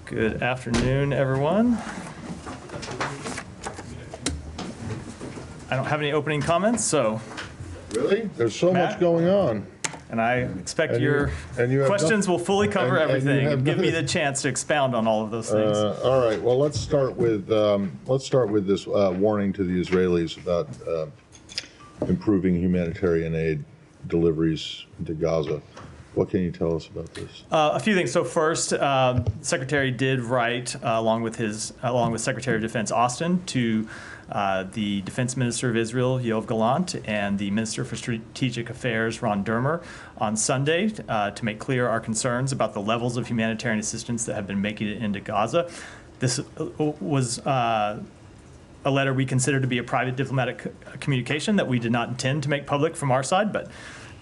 Good afternoon, everyone. I don't have any opening comments, so. Really? There's so Matt? much going on. And I expect And your you have questions will fully cover and you everything have and give me nothing- the chance to expound on all of those things. All right. Well, let's start with this warning to the Israelis about improving humanitarian aid deliveries into Gaza. What can you tell us about this? A few things. So first, Secretary did write, along with Secretary of Defense Austin, to the Defense Minister of Israel, Yoav Gallant, and the Minister for Strategic Affairs, Ron Dermer, on Sunday to make clear our concerns about the levels of humanitarian assistance that have been making it into Gaza. This was a letter we consider to be a private diplomatic communication that we did not intend to make public from our side, but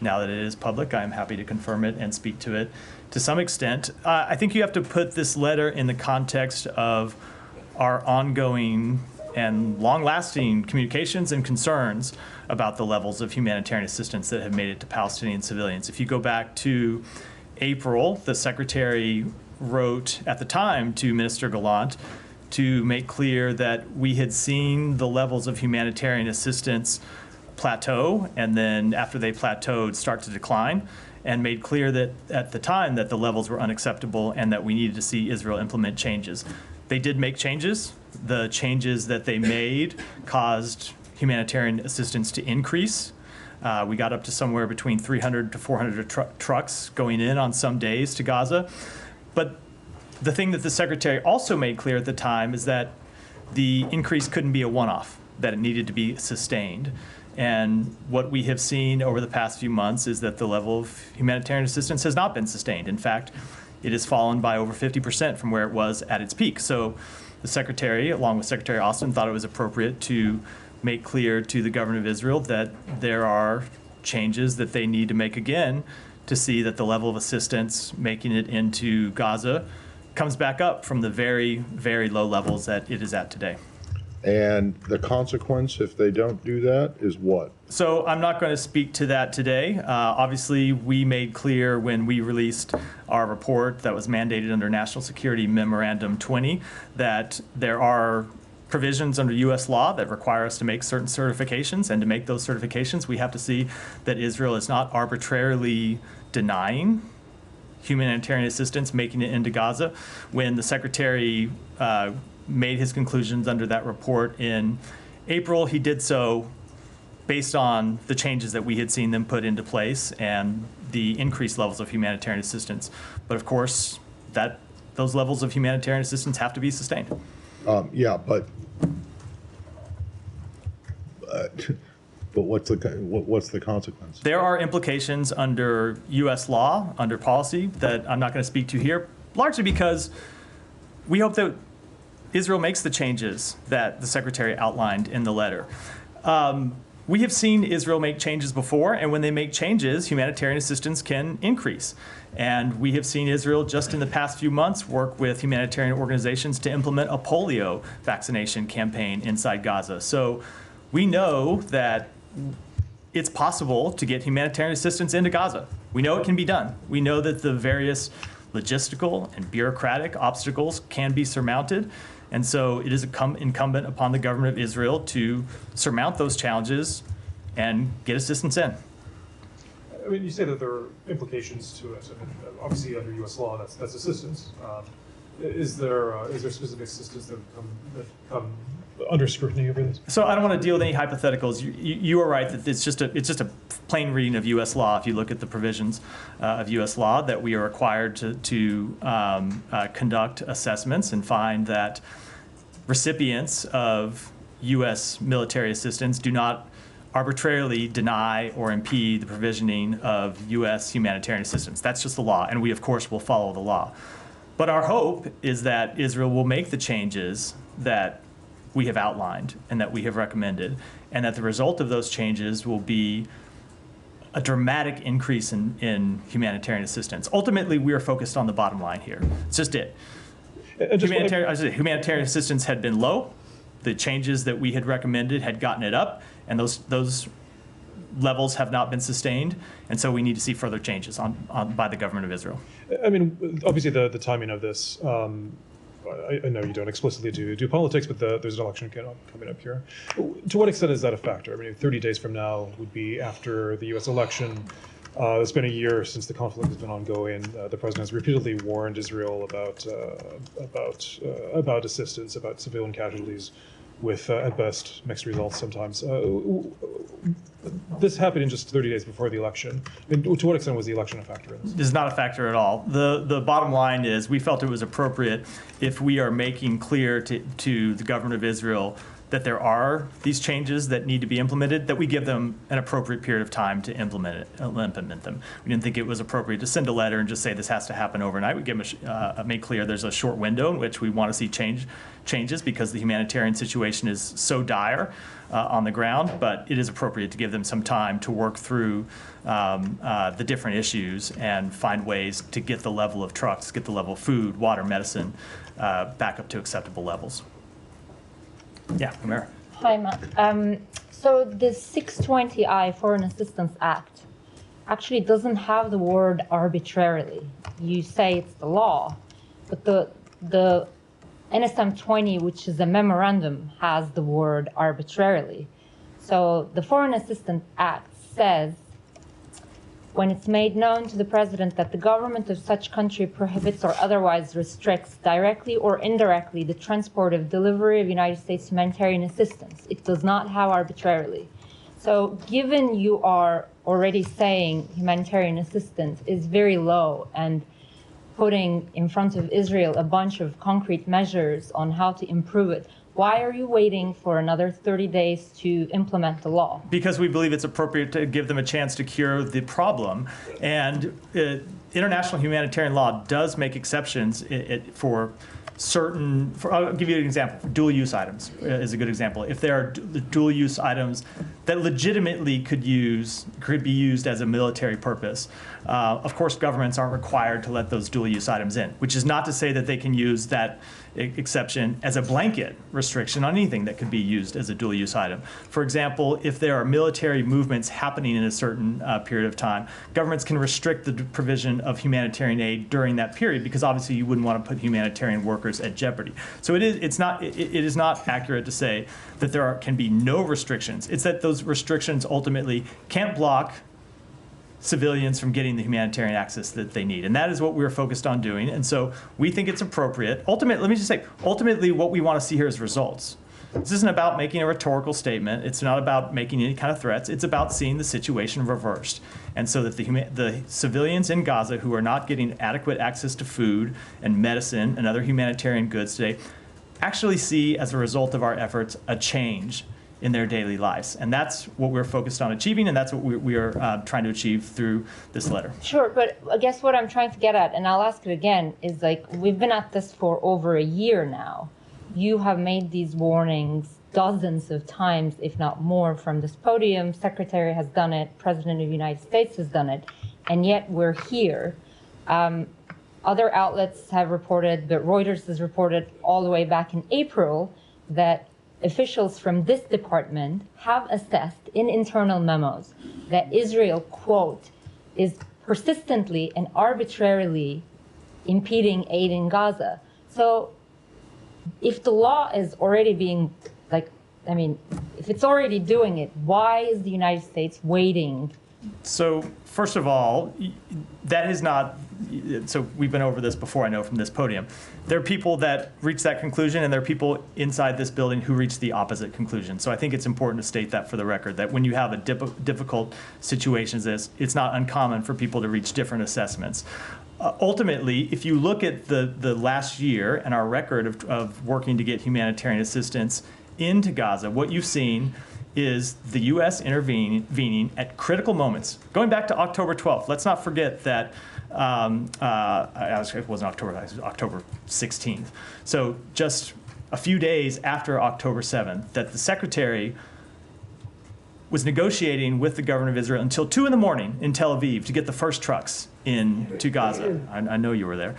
now that it is public, I am happy to confirm it and speak to it to some extent. I think you have to put this letter in the context of our ongoing and long-lasting communications and concerns about the levels of humanitarian assistance that have made it to Palestinian civilians. If you go back to April, the Secretary wrote at the time to Minister Gallant to make clear that we had seen the levels of humanitarian assistance plateau, and then after they plateaued, start to decline, and made clear that at the time that the levels were unacceptable and that we needed to see Israel implement changes. They did make changes. The changes that they made caused humanitarian assistance to increase. We got up to somewhere between 300 to 400 trucks going in on some days to Gaza. But the thing that the Secretary also made clear at the time is that the increase couldn't be a one-off, that it needed to be sustained. And what we have seen over the past few months is that the level of humanitarian assistance has not been sustained. In fact, it has fallen by over 50% from where it was at its peak. So the Secretary, along with Secretary Austin, thought it was appropriate to make clear to the government of Israel that there are changes that they need to make again to see that the level of assistance making it into Gaza comes back up from the very, very low levels that it is at today. And the consequence, if they don't do that, is what? So I'm not going to speak to that today. Obviously, we made clear when we released our report that was mandated under National Security Memorandum 20 that there are provisions under U.S. law that require us to make certain certifications, and to make those certifications, we have to see that Israel is not arbitrarily denying humanitarian assistance making it into Gaza. When the Secretary made his conclusions under that report in April, he did so based on the changes that we had seen them put into place and the increased levels of humanitarian assistance. But of course, those levels of humanitarian assistance have to be sustained. Yeah, but what's the consequence? There are implications under U.S. law, under policy, that I'm not going to speak to here, largely because we hope that Israel makes the changes that the Secretary outlined in the letter. We have seen Israel make changes before, and when they make changes, humanitarian assistance can increase. And we have seen Israel just in the past few months work with humanitarian organizations to implement a polio vaccination campaign inside Gaza. So we know that it's possible to get humanitarian assistance into Gaza. We know it can be done. We know that the various logistical and bureaucratic obstacles can be surmounted. And so it is incumbent upon the government of Israel to surmount those challenges and get assistance in. I mean, you say that there are implications to it. I mean, obviously, under U.S. law, that's assistance. Is there specific assistance that come under scrutiny over this? So I don't want to deal with any hypotheticals. You are right that it's just a plain reading of U.S. law. If you look at the provisions of U.S. law, that we are required to conduct assessments and find that recipients of U.S. military assistance do not arbitrarily deny or impede the provisioning of U.S. humanitarian assistance. That's just the law, and we, of course, will follow the law. But our hope is that Israel will make the changes that we have outlined and that we have recommended, and that the result of those changes will be a dramatic increase in humanitarian assistance. Ultimately, we are focused on the bottom line here. It's just it. Humanitarian assistance had been low. The changes that we had recommended had gotten it up, and those levels have not been sustained, and so we need to see further changes by the government of Israel. I mean, obviously the timing of this I know you don't explicitly do politics, but there's an election coming up here. To what extent is that a factor? I mean, 30 days from now would be after the U.S. election. It's been a year since the conflict has been ongoing. The president has repeatedly warned Israel about assistance, about civilian casualties, with at best mixed results sometimes. This happened in just 30 days before the election. And to what extent was the election a factor in this? It is not a factor at all. The bottom line is we felt it was appropriate if we are making clear to the government of Israel that there are these changes that need to be implemented, that we give them an appropriate period of time to implement them. We didn't think it was appropriate to send a letter and just say this has to happen overnight. We give them make clear there's a short window in which we want to see changes because the humanitarian situation is so dire on the ground, but it is appropriate to give them some time to work through the different issues and find ways to get the level of trucks, get the level of food, water, medicine back up to acceptable levels. Yeah, Amira. Hi, Matt. So the 620I Foreign Assistance Act actually doesn't have the word arbitrarily. You say it's the law, but the NSM 20, which is a memorandum, has the word arbitrarily. So the Foreign Assistance Act says, when it's made known to the president that the government of such country prohibits or otherwise restricts directly or indirectly the transport of delivery of United States humanitarian assistance, it does not have arbitrarily. So given you are already saying humanitarian assistance is very low and putting in front of Israel a bunch of concrete measures on how to improve it, why are you waiting for another 30 days to implement the law? Because we believe it's appropriate to give them a chance to cure the problem. And international humanitarian law does make exceptions for certain, I'll give you an example. Dual-use items is a good example. If there are dual-use items that legitimately could be used as a military purpose, of course governments aren't required to let those dual-use items in, which is not to say that they can use that exception as a blanket restriction on anything that could be used as a dual-use item. For example, if there are military movements happening in a certain period of time, governments can restrict the provision of humanitarian aid during that period because obviously you wouldn't want to put humanitarian workers at jeopardy. So it is not accurate to say that there can be no restrictions. It's that those restrictions ultimately can't block civilians from getting the humanitarian access that they need. And that is what we're focused on doing. And so we think it's appropriate. Ultimately, let me just say, ultimately what we want to see here is results. This isn't about making a rhetorical statement. It's not about making any kind of threats. It's about seeing the situation reversed. And so that the civilians in Gaza who are not getting adequate access to food and medicine and other humanitarian goods today actually see, as a result of our efforts, a change in their daily lives. And that's what we're focused on achieving, and that's what we are trying to achieve through this letter. Sure, but I guess what I'm trying to get at, and I'll ask it again, is like, we've been at this for over a year now. You have made these warnings dozens of times, if not more, from this podium. Secretary has done it, President of the United States has done it, and yet we're here. Other outlets have reported, but Reuters has reported all the way back in April that officials from this department have assessed in internal memos that Israel, quote, is persistently and arbitrarily impeding aid in Gaza. So if the law is already being, if it's already doing it, why is the United States waiting? So first of all, that is not, so we've been over this before, I know, from this podium. There are people that reach that conclusion, and there are people inside this building who reach the opposite conclusion. So I think it's important to state that for the record, that when you have a difficult situation as this, it's not uncommon for people to reach different assessments. Ultimately, if you look at the last year and our record of working to get humanitarian assistance into Gaza, what you've seen is the U.S. intervening at critical moments. Going back to October 12th, let's not forget that it wasn't October, it was October 16th. So just a few days after October 7th, that the Secretary was negotiating with the government of Israel until 2 in the morning in Tel Aviv to get the first trucks into Gaza. I know you were there.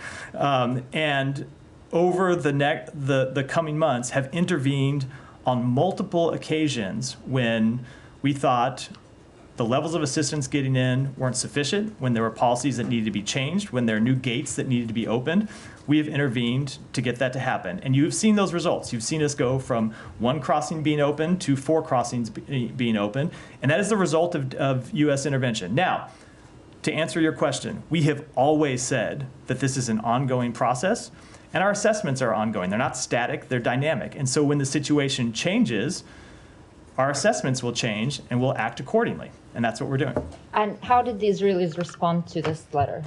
And over the coming months have intervened on multiple occasions when we thought the levels of assistance getting in weren't sufficient, when there were policies that needed to be changed, when there are new gates that needed to be opened, we have intervened to get that to happen. And you have seen those results. You've seen us go from 1 crossing being open to 4 crossings being open, and that is the result of U.S. intervention. Now, to answer your question, we have always said that this is an ongoing process, and our assessments are ongoing. They're not static, they're dynamic. And so when the situation changes, our assessments will change and we'll act accordingly. And that's what we're doing. And how did the Israelis respond to this letter?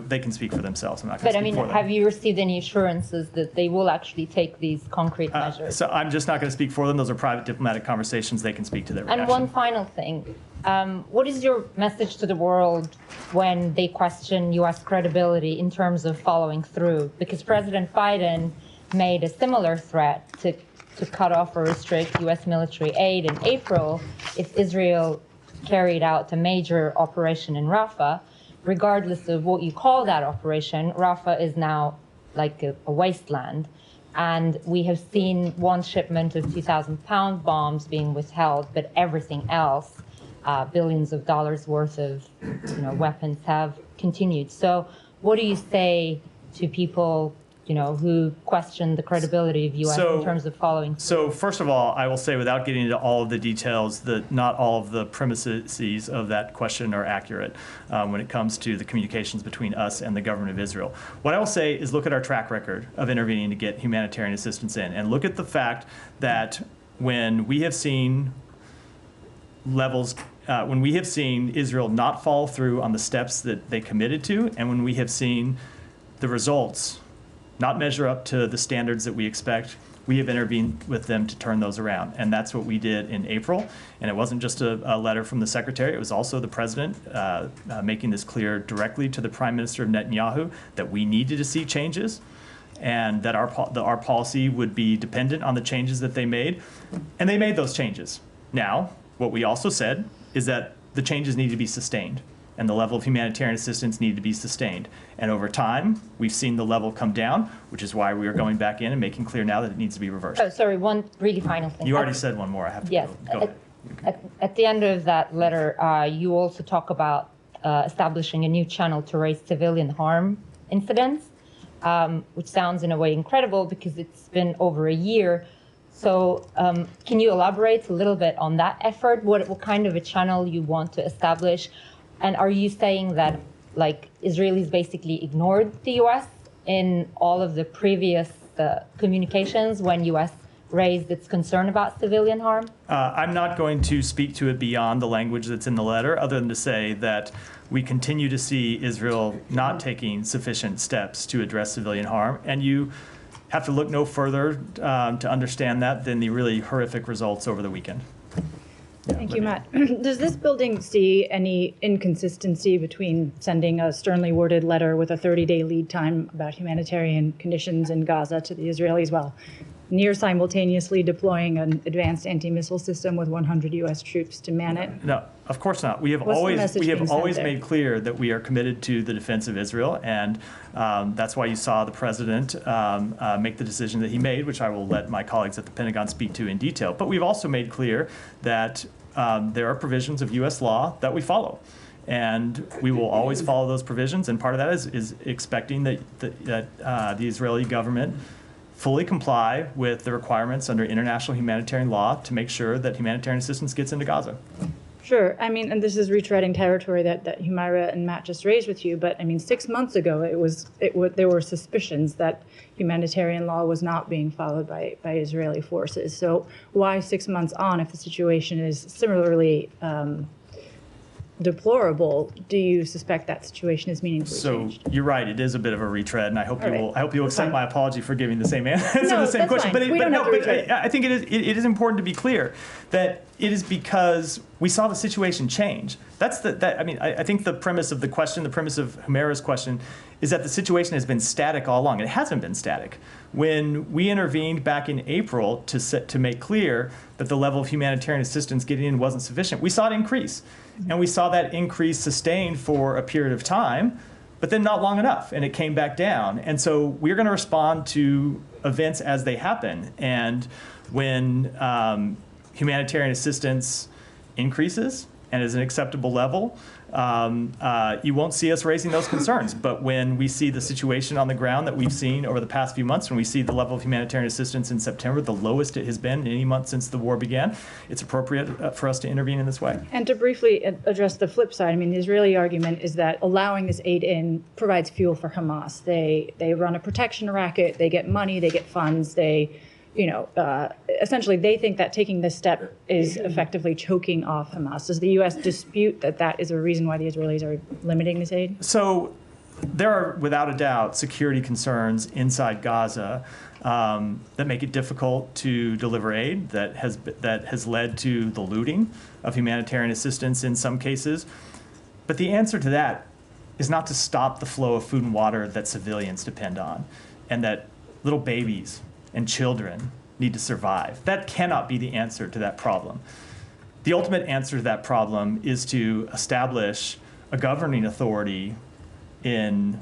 They can speak for themselves. I'm not going to speak for them. Have you received any assurances that they will actually take these concrete measures? So I'm just not going to speak for them. Those are private diplomatic conversations. They can speak to their reaction. And one final thing. What is your message to the world when they question U.S. credibility in terms of following through? Because President Biden made a similar threat to cut off or restrict U.S. military aid in April if Israel carried out a major operation in Rafah. Regardless of what you call that operation, Rafah is now like a wasteland. And we have seen one shipment of 2,000-pound bombs being withheld, but everything else, billions of dollars worth of weapons, have continued. So what do you say to people who question the credibility of U.S. in terms of following through? So first of all, I will say, without getting into all of the details, that not all of the premises of that question are accurate when it comes to the communications between us and the government of Israel. What I will say is look at our track record of intervening to get humanitarian assistance in, and look at the fact that when we have seen when we have seen Israel not follow through on the steps that they committed to, and when we have seen the results not measure up to the standards that we expect, we have intervened with them to turn those around. And that's what we did in April. And it wasn't just a letter from the secretary, it was also the president making this clear directly to the Prime Minister Netanyahu that we needed to see changes, and that our policy would be dependent on the changes that they made. And they made those changes. Now, what we also said is that the changes need to be sustained, and the level of humanitarian assistance needed to be sustained. And over time, we've seen the level come down, which is why we are going back in and making clear now that it needs to be reversed. Oh, sorry, one really final thing. You already said one more. I have to yes, go ahead. At the end of that letter, you also talk about establishing a new channel to raise civilian harm incidents, which sounds in a way incredible because it's been over a year. So can you elaborate a little bit on that effort? What kind of a channel you want to establish? And are you saying that, Israelis basically ignored the U.S. in all of the previous communications when U.S. raised its concern about civilian harm? I'm not going to speak to it beyond the language that's in the letter, other than to say that we continue to see Israel not taking sufficient steps to address civilian harm. And you have to look no further to understand that than the really horrific results over the weekend. Thank you, Matt. Does this building see any inconsistency between sending a sternly worded letter with a 30-day lead time about humanitarian conditions in Gaza to the Israelis while near simultaneously deploying an advanced anti-missile system with 100 U.S. troops to man it? No, of course not. We have always made clear that we are committed to the defense of Israel, and that's why you saw the president make the decision that he made, which I will let my colleagues at the Pentagon speak to in detail. But we've also made clear that there are provisions of U.S. law that we follow, and we will always follow those provisions. And part of that is expecting that the Israeli government fully comply with the requirements under international humanitarian law to make sure that humanitarian assistance gets into Gaza. Sure. I mean, and this is retreading territory that Humaira and Matt just raised with you, but I mean, 6 months ago, there were suspicions that humanitarian law was not being followed by Israeli forces. So why 6 months on, if the situation is similarly deplorable, do you suspect that situation is meaningfully changed? So you're right, it is a bit of a retread, and I hope you'll accept my apology for giving the same answer to No, the same question. Fine. I think it is important to be clear that it is because we saw the situation change. I think the premise of the question, the premise of Humaira's question, is that the situation has been static all along. It hasn't been static. When we intervened back in April to make clear that the level of humanitarian assistance getting in wasn't sufficient, we saw it increase. And we saw that increase sustained for a period of time, but then not long enough, and it came back down. And so we're going to respond to events as they happen. And when humanitarian assistance increases, and is an acceptable level, you won't see us raising those concerns. But when we see the situation on the ground that we've seen over the past few months, when we see the level of humanitarian assistance in September, the lowest it has been in any month since the war began, it's appropriate for us to intervene in this way. And to briefly address the flip side, I mean, the Israeli argument is that allowing this aid in provides fuel for Hamas. They run a protection racket, they get money, they get funds, essentially they think that taking this step is effectively choking off Hamas. Does the U.S. dispute that that is a reason why the Israelis are limiting this aid? So there are, without a doubt, security concerns inside Gaza that make it difficult to deliver aid, that has led to the looting of humanitarian assistance in some cases. But the answer to that is not to stop the flow of food and water that civilians depend on, and that little babies and children need to survive. That cannot be the answer to that problem. The ultimate answer to that problem is to establish a governing authority in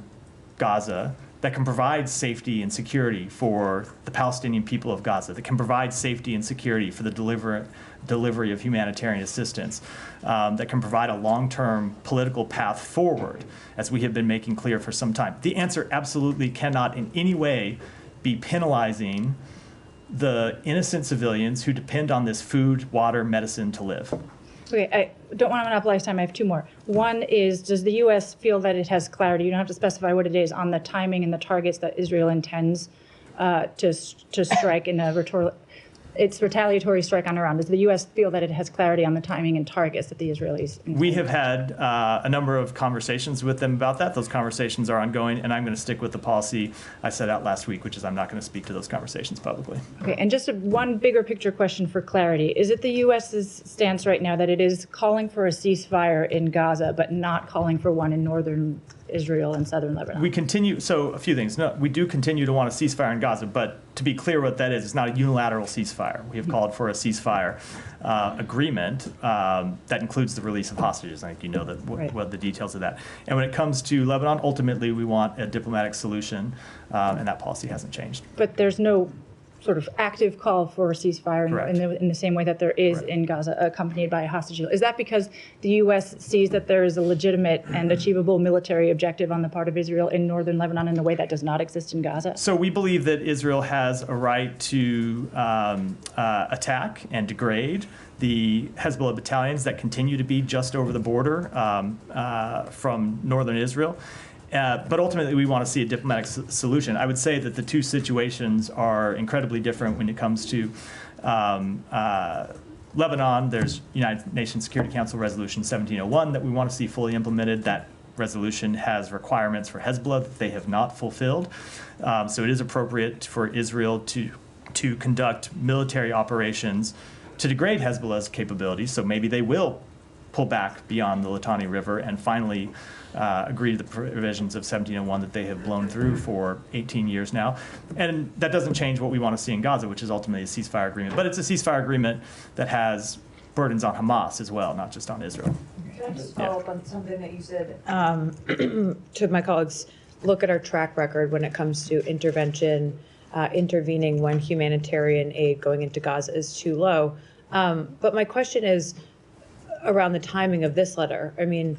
Gaza that can provide safety and security for the Palestinian people of Gaza, that can provide safety and security for the delivery of humanitarian assistance, that can provide a long-term political path forward, as we have been making clear for some time. The answer absolutely cannot in any way be penalizing the innocent civilians who depend on this food, water, medicine to live. Okay, I don't want to monopolize time. I have two more. One is, does the U.S. feel that it has clarity? You don't have to specify what it is on the timing and the targets that Israel intends to strike in its retaliatory strike on Iran. Does the U.S. feel that it has clarity on the timing and targets that the Israelis intend? We have had a number of conversations with them about that. Those conversations are ongoing, and I'm going to stick with the policy I set out last week, which is I'm not going to speak to those conversations publicly. Okay, and just one bigger picture question for clarity. Is it the U.S.'s stance right now that it is calling for a ceasefire in Gaza, but not calling for one in northern Israel and southern Lebanon? We continue, so a few things. No, we do continue to want a ceasefire in Gaza, but to be clear what that is, it's not a unilateral ceasefire. We have called for a ceasefire agreement that includes the release of hostages. I think you know what the details of that. And when it comes to Lebanon, ultimately we want a diplomatic solution, and that policy hasn't changed. But there's no sort of active call for a ceasefire in the same way that there is in Gaza, accompanied by a hostage deal. Is that because the U.S. sees that there is a legitimate and achievable military objective on the part of Israel in northern Lebanon in a way that does not exist in Gaza? So we believe that Israel has a right to attack and degrade the Hezbollah battalions that continue to be just over the border from northern Israel. But ultimately, we want to see a diplomatic solution. I would say that the two situations are incredibly different when it comes to Lebanon. There's United Nations Security Council Resolution 1701 that we want to see fully implemented. That resolution has requirements for Hezbollah that they have not fulfilled. So it is appropriate for Israel to conduct military operations to degrade Hezbollah's capabilities. So maybe they will pull back beyond the Litani River and finally agree to the provisions of 1701 that they have blown through for 18 years now. And that doesn't change what we want to see in Gaza, which is ultimately a ceasefire agreement. But it's a ceasefire agreement that has burdens on Hamas as well, not just on Israel. Can I just follow up on something that you said to my colleagues? Look at our track record when it comes to intervention, intervening when humanitarian aid going into Gaza is too low. But my question is around the timing of this letter. I mean,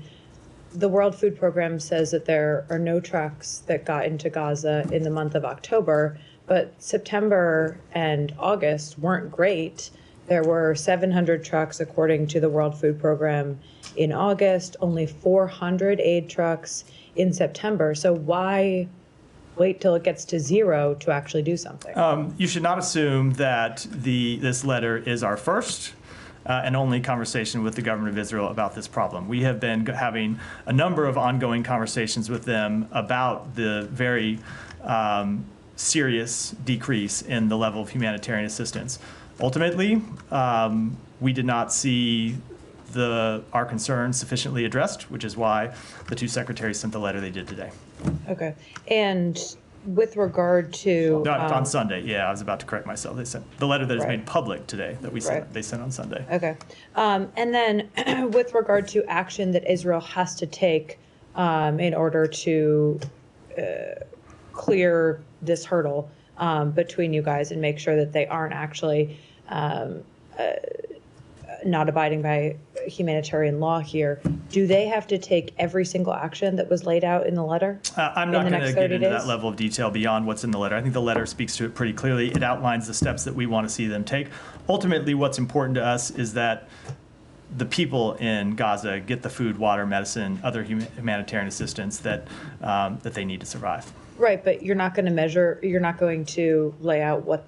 the World Food Program says that there are no trucks that got into Gaza in the month of October, but September and August weren't great. There were 700 trucks, according to the World Food Program, in August, only 400 aid trucks in September. So why wait till it gets to zero to actually do something? You should not assume that this letter is our first and only conversation with the government of Israel about this problem. We have been having a number of ongoing conversations with them about the very serious decrease in the level of humanitarian assistance. Ultimately, we did not see our concerns sufficiently addressed, which is why the two secretaries sent the letter they did today. Okay. And with regard to on Sunday, yeah, I was about to correct myself. They sent the letter that is made public today that we sent. They sent on Sunday. Okay, and then with regard to action that Israel has to take in order to clear this hurdle between you guys and make sure that they aren't actually not abiding by humanitarian law here, do they have to take every single action that was laid out in the letter? I'm in not the going to next get 30 into days? that level of detail beyond what's in the letter. I think the letter speaks to it pretty clearly. It outlines the steps that we want to see them take. Ultimately, what's important to us is that the people in Gaza get the food, water, medicine, other humanitarian assistance that they need to survive. Right, but you're not going to lay out what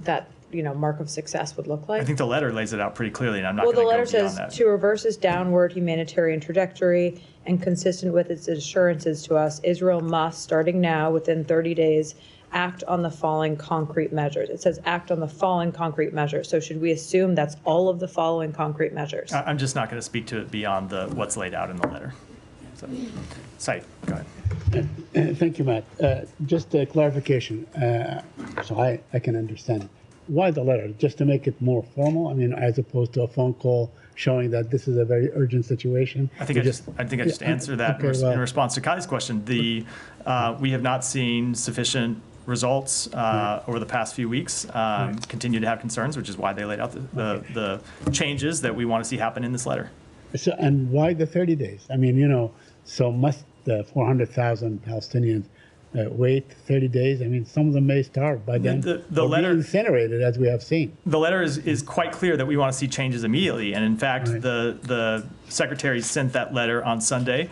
that, mark of success would look like? I think the letter lays it out pretty clearly, and I'm not Well, going the to go letter beyond says that. to reverse its downward humanitarian trajectory and consistent with its assurances to us, Israel must, starting now, within 30 days, act on the following concrete measures. It says act on the following concrete measures. So should we assume that's all of the following concrete measures? I'm just not going to speak to it beyond what's laid out in the letter. So, Said, go ahead. Thank you, Matt. Just a clarification, so I can understand it. Why the letter? Just to make it more formal? I mean, as opposed to a phone call showing that this is a very urgent situation? I think I just answered that in response to Kai's question. We have not seen sufficient results over the past few weeks. Continue to have concerns, which is why they laid out the changes that we want to see happen in this letter. So, and why the 30 days? I mean, so must the 400,000 Palestinians wait 30 days? I mean, some of them may starve by then The or letter be incinerated, as we have seen. The letter is quite clear that we want to see changes immediately. And in fact, Right. the secretary sent that letter on Sunday.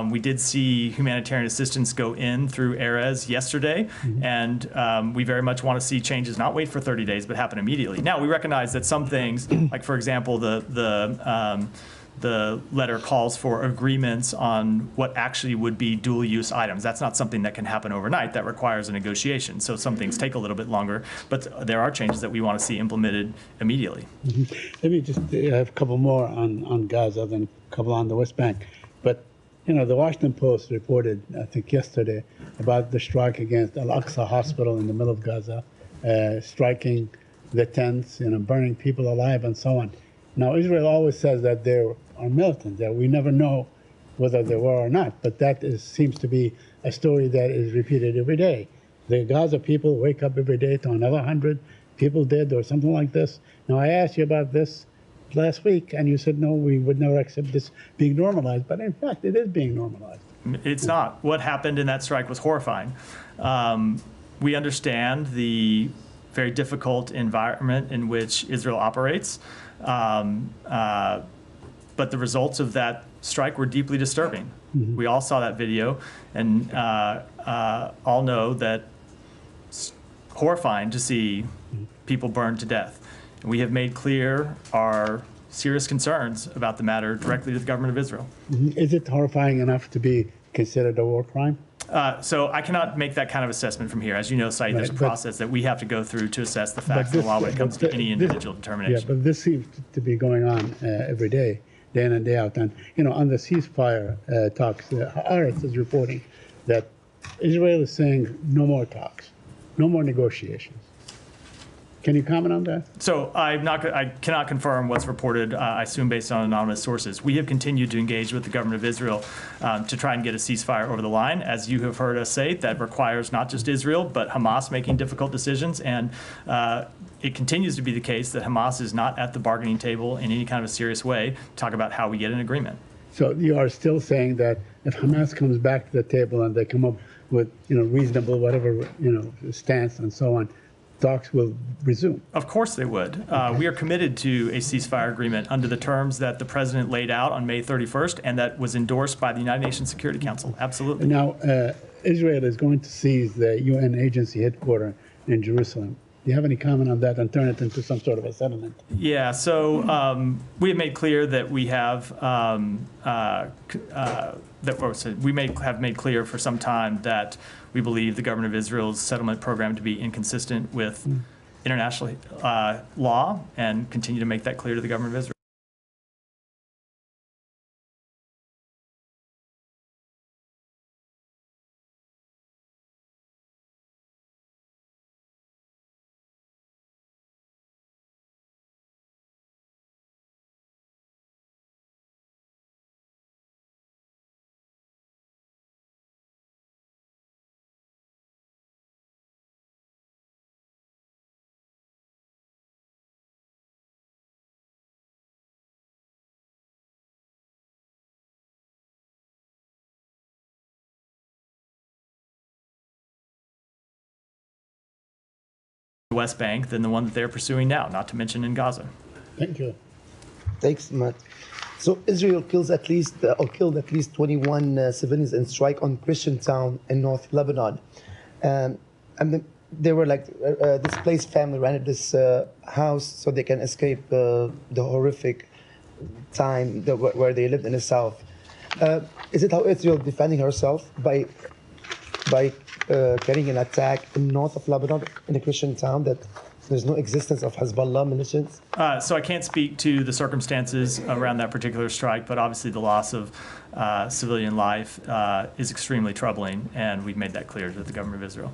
We did see humanitarian assistance go in through Erez yesterday. And we very much want to see changes not wait for 30 days, but happen immediately. Now, we recognize that some things, like, for example, the letter calls for agreements on what actually would be dual-use items. That's not something that can happen overnight. That requires a negotiation. So some things take a little bit longer, but there are changes that we want to see implemented immediately. Let me just have a couple more on Gaza, then a couple on the West Bank. But, the Washington Post reported, I think yesterday, about the strike against Al-Aqsa Hospital in the middle of Gaza, striking the tents, burning people alive and so on. Now, Israel always says that there are militants, that we never know whether there were or not, but that seems to be a story that is repeated every day. The Gaza people wake up every day to another 100 people dead or something like this. Now, I asked you about this last week, and you said, no, we would never accept this being normalized, but in fact, it is being normalized. It's not. What happened in that strike was horrifying. We understand the very difficult environment in which Israel operates. But the results of that strike were deeply disturbing. We all saw that video and all know that it's horrifying to see people burned to death. And we have made clear our serious concerns about the matter directly to the government of Israel. Is it horrifying enough to be considered a war crime? So I cannot make that kind of assessment from here. As you know, Said, there's a process that we have to go through to assess the facts of the law when it comes to any individual determination. Yeah, but this seems to be going on every day in and day out. And, on the ceasefire talks, Haaretz is reporting that Israel is saying no more talks, no more negotiations. Can you comment on that? So I cannot confirm what's reported, I assume based on anonymous sources. We have continued to engage with the government of Israel to try and get a ceasefire over the line. As you have heard us say, that requires not just Israel, but Hamas making difficult decisions. And it continues to be the case that Hamas is not at the bargaining table in any kind of a serious way to talk about how we get an agreement. So you are still saying that if Hamas comes back to the table and they come up with, reasonable, whatever, stance and so on, talks will resume. Of course they would. We are committed to a ceasefire agreement under the terms that the president laid out on May 31st and that was endorsed by the United Nations Security Council. Absolutely. Now, Israel is going to seize the UN agency headquarters in Jerusalem. Do you have any comment on that and turn it into some sort of a settlement? Yeah, so we have made clear that we have have made clear for some time that we believe the government of Israel's settlement program to be inconsistent with international law and continue to make that clear to the government of Israel. the West Bank than the one that they're pursuing now, not to mention in Gaza. Thank you. Thanks, Matt. So Israel killed at least 21 civilians in strike on Christian town in North Lebanon. And they were like displaced family rented this house so they can escape the horrific time where they lived in the south. Is it how Israel defending herself by carrying an attack in north of Lebanon in a Christian town that there's no existence of Hezbollah militias? So I can't speak to the circumstances around that particular strike, but obviously the loss of civilian life is extremely troubling, and we've made that clear to the government of Israel.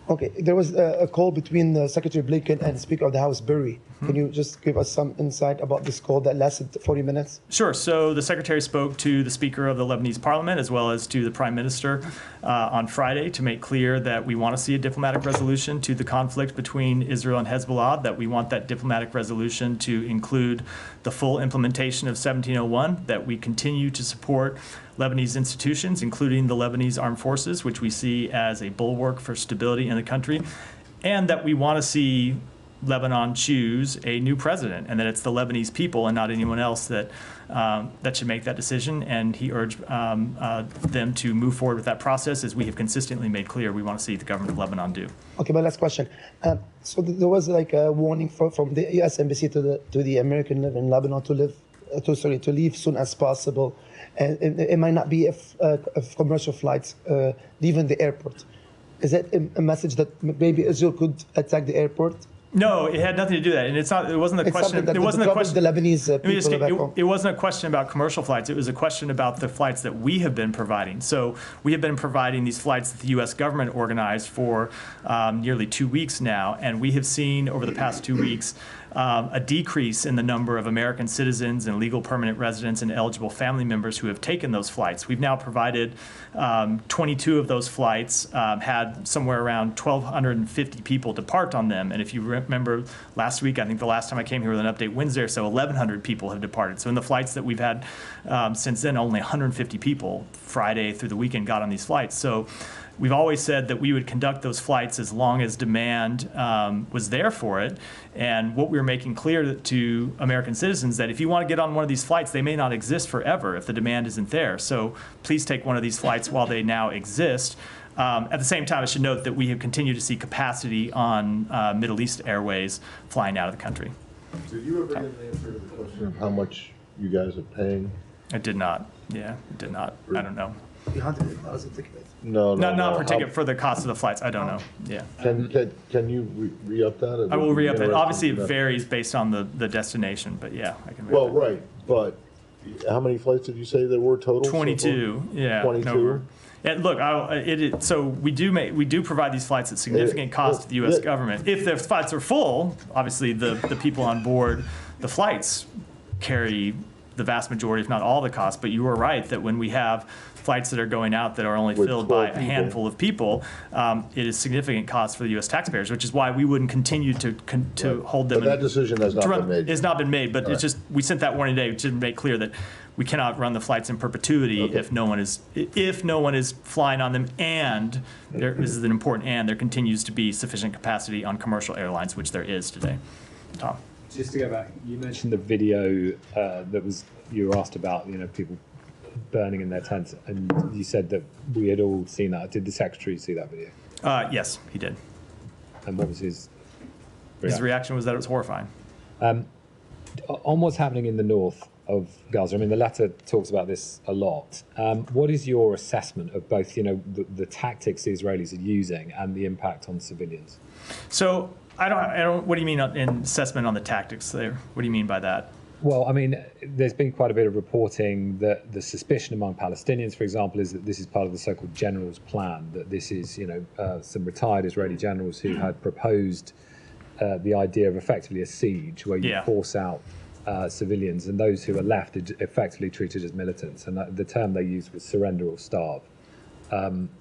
Okay, there was a call between Secretary Blinken and Speaker of the House, Berry. Can you just give us some insight about this call that lasted 40 minutes? Sure. So the Secretary spoke to the Speaker of the Lebanese Parliament as well as to the Prime Minister on Friday to make clear that we want to see a diplomatic resolution to the conflict between Israel and Hezbollah, that we want that diplomatic resolution to include the full implementation of 1701, that we continue to support Lebanese institutions, including the Lebanese Armed Forces, which we see as a bulwark for stability in the country, and that we want to see Lebanon choose a new president, and that it's the Lebanese people and not anyone else that should make that decision. And he urged them to move forward with that process, as we have consistently made clear we want to see the government of Lebanon do. Okay, my last question. So there was like a warning from the U.S. Embassy to the American in Lebanon to leave soon as possible, and it might not be if commercial flights leaving the airport. Is that a message that maybe Israel could attack the airport? No, it had nothing to do with that, and it's not. It wasn't a question. It wasn't a question. The Lebanese people it wasn't a question about commercial flights. It was a question about the flights that we have been providing. So we have been providing these flights that the U.S. government organized for nearly 2 weeks now, and we have seen over the past 2 weeks a decrease in the number of American citizens and legal permanent residents and eligible family members who have taken those flights. We've now provided 22 of those flights, had somewhere around 1,250 people depart on them. And if you remember last week, I think the last time I came here with an update Wednesday or so, 1,100 people have departed. So in the flights that we've had since then, only 150 people Friday through the weekend got on these flights. So we've always said that we would conduct those flights as long as demand was there for it. And what we were making clear to American citizens that if you want to get on one of these flights, they may not exist forever if the demand isn't there. So please take one of these flights while they now exist. At the same time, I should note that we have continued to see capacity on Middle East Airways flying out of the country. Did you ever get an answer to the question of how much you guys are paying? I did not. Yeah, I did not. I don't know. No, Not per ticket for the cost of the flights. I don't know. Yeah. Can you re-up that? I will re-up it. Obviously, it varies based on the destination, but yeah, I can. Well, right, but how many flights did you say there were total? 22. Yeah. 22. And look, so we do provide these flights at significant cost to the U.S. government. If the flights are full, obviously the people on board the flights carry the vast majority, if not all, the cost. But you are right that when we have flights that are going out that are only filled by a handful of people, it is significant cost for the U.S. taxpayers, which is why we wouldn't continue to hold them. But that decision has not been made. It's not been made, but it's just we sent that warning today to make clear that we cannot run the flights in perpetuity if no one is flying on them, and this is an important and there continues to be sufficient capacity on commercial airlines, which there is today. Tom. Just to go back, you mentioned the video you were asked about, people burning in their tents, and you said that we had all seen that. Did the Secretary see that video? Yes, he did. And what was his reaction? His reaction was that it was horrifying. On what's happening in the north of Gaza, I mean, the letter talks about this a lot. What is your assessment of both, the tactics the Israelis are using and the impact on civilians? So I don't. What do you mean in assessment on the tactics there? What do you mean by that? Well, I mean, there's been quite a bit of reporting that the suspicion among Palestinians, for example, is that this is part of the so-called general's plan, that this is, some retired Israeli generals who had proposed the idea of effectively a siege where you force out civilians, and those who are left are effectively treated as militants. And the term they used was surrender or starve.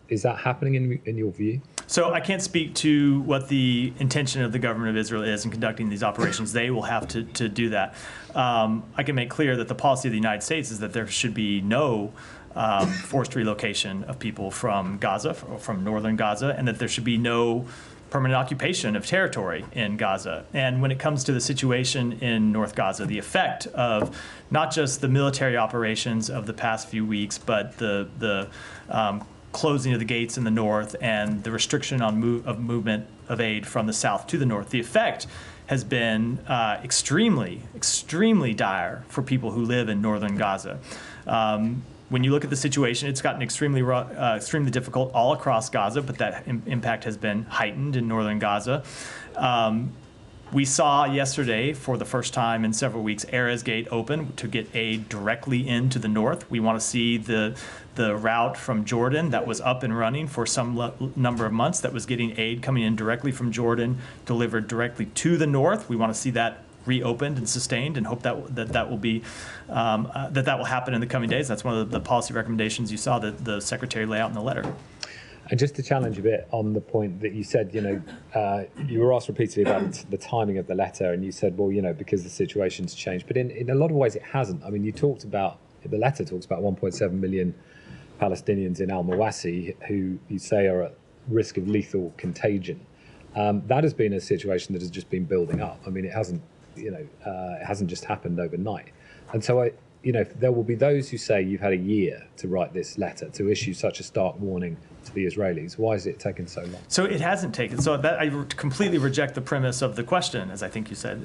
Is that happening in your view? So I can't speak to what the intention of the government of Israel is in conducting these operations. They will have to do that. I can make clear that the policy of the United States is that there should be no forced relocation of people from Gaza, from northern Gaza, and that there should be no permanent occupation of territory in Gaza. And when it comes to the situation in North Gaza, the effect of not just the military operations of the past few weeks, but the closing of the gates in the north and the restriction on movement of aid from the south to the north, the effect has been extremely, extremely dire for people who live in northern Gaza. When you look at the situation, it's gotten extremely difficult all across Gaza, but that impact has been heightened in northern Gaza. We saw yesterday, for the first time in several weeks, Erez Gate open to get aid directly into the north. We want to see the route from Jordan that was up and running for some number of months, that was getting aid coming in directly from Jordan, delivered directly to the north. We want to see that reopened and sustained, and hope that will be that will happen in the coming days. That's one of the policy recommendations you saw that the Secretary lay out in the letter. And just to challenge a bit on the point that you said, you were asked repeatedly about the timing of the letter, and you said, well, because the situation's changed. But in a lot of ways, it hasn't. I mean, the letter talks about 1.7 million Palestinians in al-Mawasi who you say are at risk of lethal contagion. That has been a situation that has just been building up. I mean, it hasn't just happened overnight. And so there will be those who say you've had a year to write this letter, to issue such a stark warning to the Israelis. Why is it taking so long? So it hasn't taken. So that I completely reject the premise of the question, as I think you said.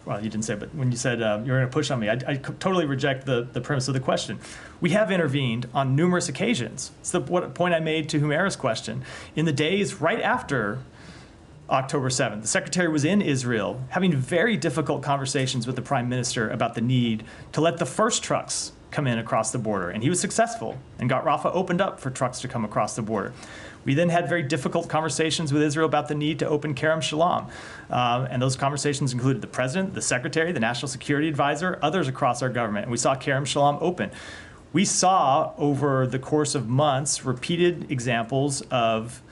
Well, you didn't say, but when you said you're going to push on me, I totally reject the premise of the question. We have intervened on numerous occasions. It's the point I made to Humera's question. In the days right after October 7th, the Secretary was in Israel having very difficult conversations with the Prime Minister about the need to let the first trucks come in across the border. And he was successful and got Rafah opened up for trucks to come across the border. We then had very difficult conversations with Israel about the need to open Kerem Shalom. And those conversations included the President, the Secretary, the National Security Advisor, others across our government. And we saw Kerem Shalom open. We saw over the course of months repeated examples of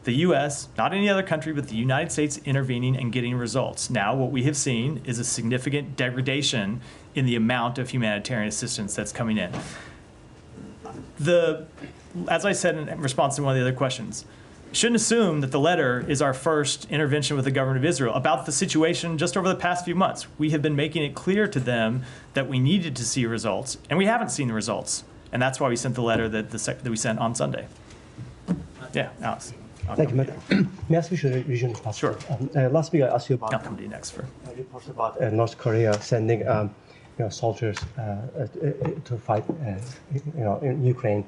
the U.S., not any other country, but the United States intervening and getting results. Now, what we have seen is a significant degradation in the amount of humanitarian assistance that's coming in. As I said in response to one of the other questions, shouldn't assume that the letter is our first intervention with the government of Israel about the situation just over the past few months. We have been making it clear to them that we needed to see results, and we haven't seen the results. And that's why we sent the letter that we sent on Sunday. Yeah, Alex. Thank you, Matt. May I ask you a regional question? Sure. Last week I asked you about I'll come to you next for reports about North Korea sending soldiers to fight in Ukraine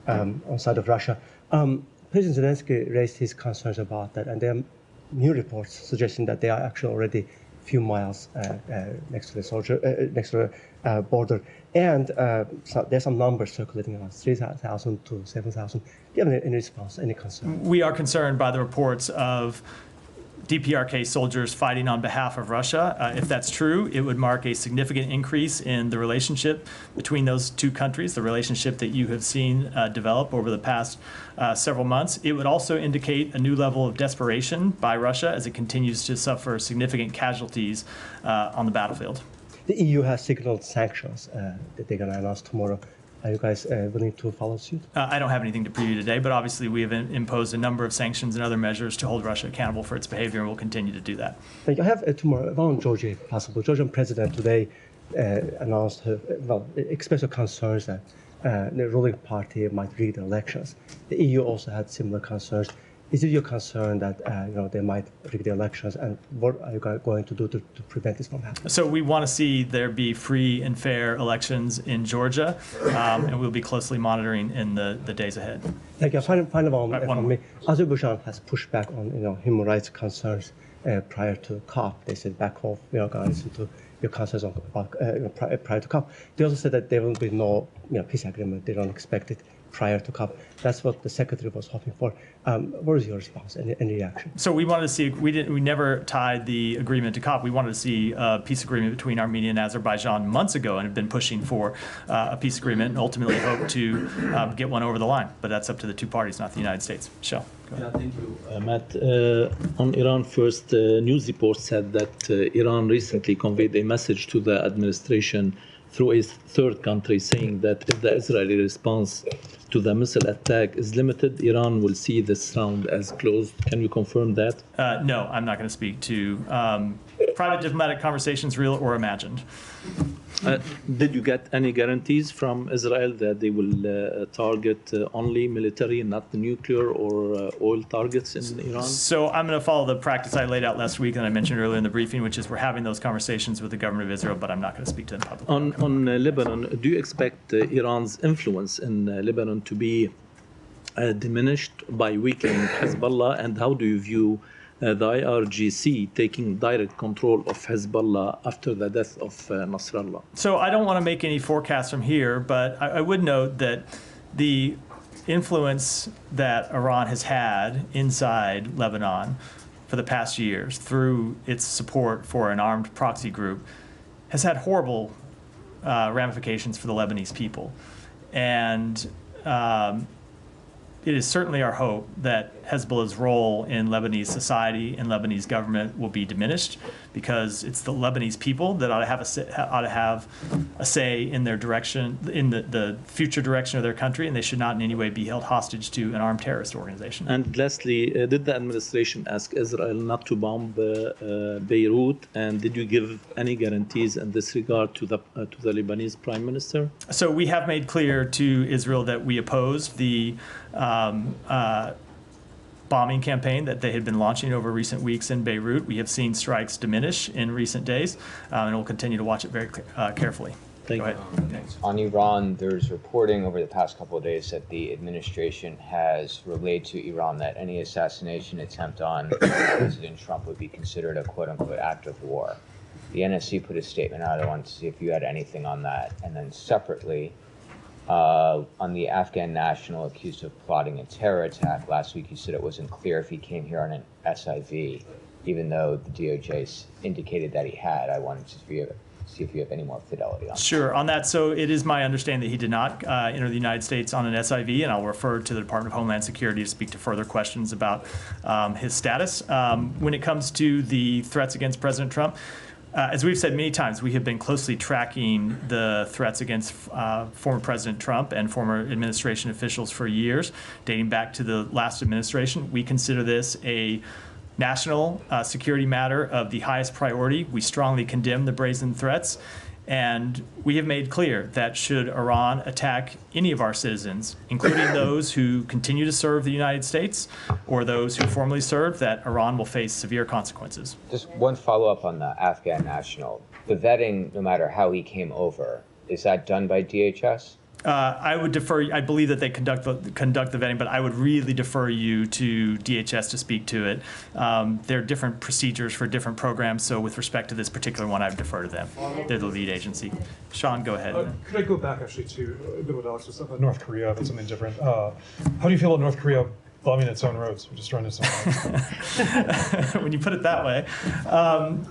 on the side of Russia. President Zelensky raised his concerns about that, and there are new reports suggesting that they are actually already a few miles next to the border. And so there's some numbers circulating around 3,000 to 7,000. Do you have any response, any concern? We are concerned by the reports of DPRK soldiers fighting on behalf of Russia. If that's true, it would mark a significant increase in the relationship between those two countries, the relationship that you have seen develop over the past several months. It would also indicate a new level of desperation by Russia as it continues to suffer significant casualties on the battlefield. The EU has signaled sanctions that they're going to announce tomorrow. Are you guys willing to follow suit? I don't have anything to preview today, but obviously we have imposed a number of sanctions and other measures to hold Russia accountable for its behavior, and we'll continue to do that. Thank you. I have tomorrow one on Georgia, if possible. Georgian president today announced, expressed her concerns that the ruling party might rig the elections. The EU also had similar concerns. Is it your concern that they might rig the elections, and what are you going to do to prevent this from happening? So we want to see there be free and fair elections in Georgia, and we'll be closely monitoring in the days ahead. Thank you. Final one from me. Azerbaijan has pushed back on human rights concerns prior to COP. They said back off. We are going to listen to your concerns prior to COP. They also said that there will be no peace agreement. They don't expect it prior to COP. That's what the Secretary was hoping for. What is your response? Any reaction? So we wanted to see, we never tied the agreement to COP. We wanted to see a peace agreement between Armenia and Azerbaijan months ago, and have been pushing for a peace agreement and ultimately hope to get one over the line. But that's up to the two parties, not the United States. Michelle. Yeah, thank you, Matt. On Iran first, news reports said that Iran recently conveyed a message to the administration through a third country, saying that if the Israeli response to the missile attack is limited, Iran will see this round as closed. Can you confirm that? No, I'm not going to speak to private diplomatic conversations, real or imagined. Did you get any guarantees from Israel that they will target only military, not the nuclear or oil targets in Iran? So I'm going to follow the practice I laid out last week that I mentioned earlier in the briefing, which is we're having those conversations with the government of Israel, but I'm not going to speak to them publicly. On Lebanon, do you expect Iran's influence in Lebanon to be diminished by weakening Hezbollah, and how do you view the IRGC taking direct control of Hezbollah after the death of Nasrallah? So I don't want to make any forecasts from here, but I would note that the influence that Iran has had inside Lebanon for the past years through its support for an armed proxy group has had horrible ramifications for the Lebanese people. And it is certainly our hope that Hezbollah's role in Lebanese society and Lebanese government will be diminished, because it's the Lebanese people that ought to have a say in their direction, in the future direction of their country, and they should not in any way be held hostage to an armed terrorist organization. And lastly, did the administration ask Israel not to bomb Beirut, and did you give any guarantees in this regard to the Lebanese Prime Minister? So we have made clear to Israel that we oppose the bombing campaign that they had been launching over recent weeks in Beirut. We have seen strikes diminish in recent days, and we'll continue to watch it very carefully. Thank you. On Iran, there's reporting over the past couple of days that the administration has relayed to Iran that any assassination attempt on President Trump would be considered a quote-unquote act of war. The NSC put a statement out. I wanted to see if you had anything on that. And then separately, on the Afghan national accused of plotting a terror attack, last week you said it wasn't clear if he came here on an SIV, even though the DOJ indicated that he had. I wanted to see if you have any more fidelity on that. Sure. On that, so it is my understanding that he did not enter the United States on an SIV, and I'll refer to the Department of Homeland Security to speak to further questions about his status. When it comes to the threats against President Trump, as we've said many times, we have been closely tracking the threats against former President Trump and former administration officials for years, dating back to the last administration. We consider this a national security matter of the highest priority. We strongly condemn the brazen threats, and we have made clear that should Iran attack any of our citizens, including those who continue to serve the United States or those who formerly served, that Iran will face severe consequences. Just one follow-up on the Afghan national. The vetting, no matter how he came over, is that done by DHS? I would defer. I believe that they conduct the vetting, but I would really defer you to DHS to speak to it. There are different procedures for different programs, so with respect to this particular one, I would defer to them. They're the lead agency. Sean, go ahead. Could I go back actually to a bit what Alex was saying about North Korea, but something different? How do you feel about North Korea bombing its own roads, or destroying its own roads? When you put it that way,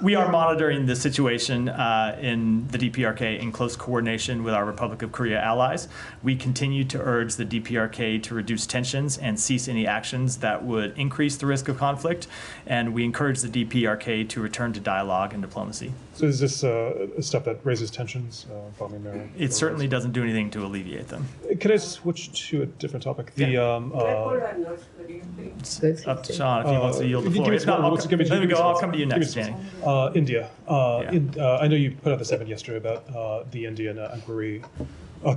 we are monitoring the situation in the DPRK in close coordination with our Republic of Korea allies. We continue to urge the DPRK to reduce tensions and cease any actions that would increase the risk of conflict, and we encourage the DPRK to return to dialogue and diplomacy. So is this a step that raises tensions, bombing their It certainly doesn't do anything to alleviate them. Could I switch to a different topic? It's up to Sean if he wants to yield the floor. If not, I'll come to you next, Danny. India. I know you put out the statement yesterday about the Indian inquiry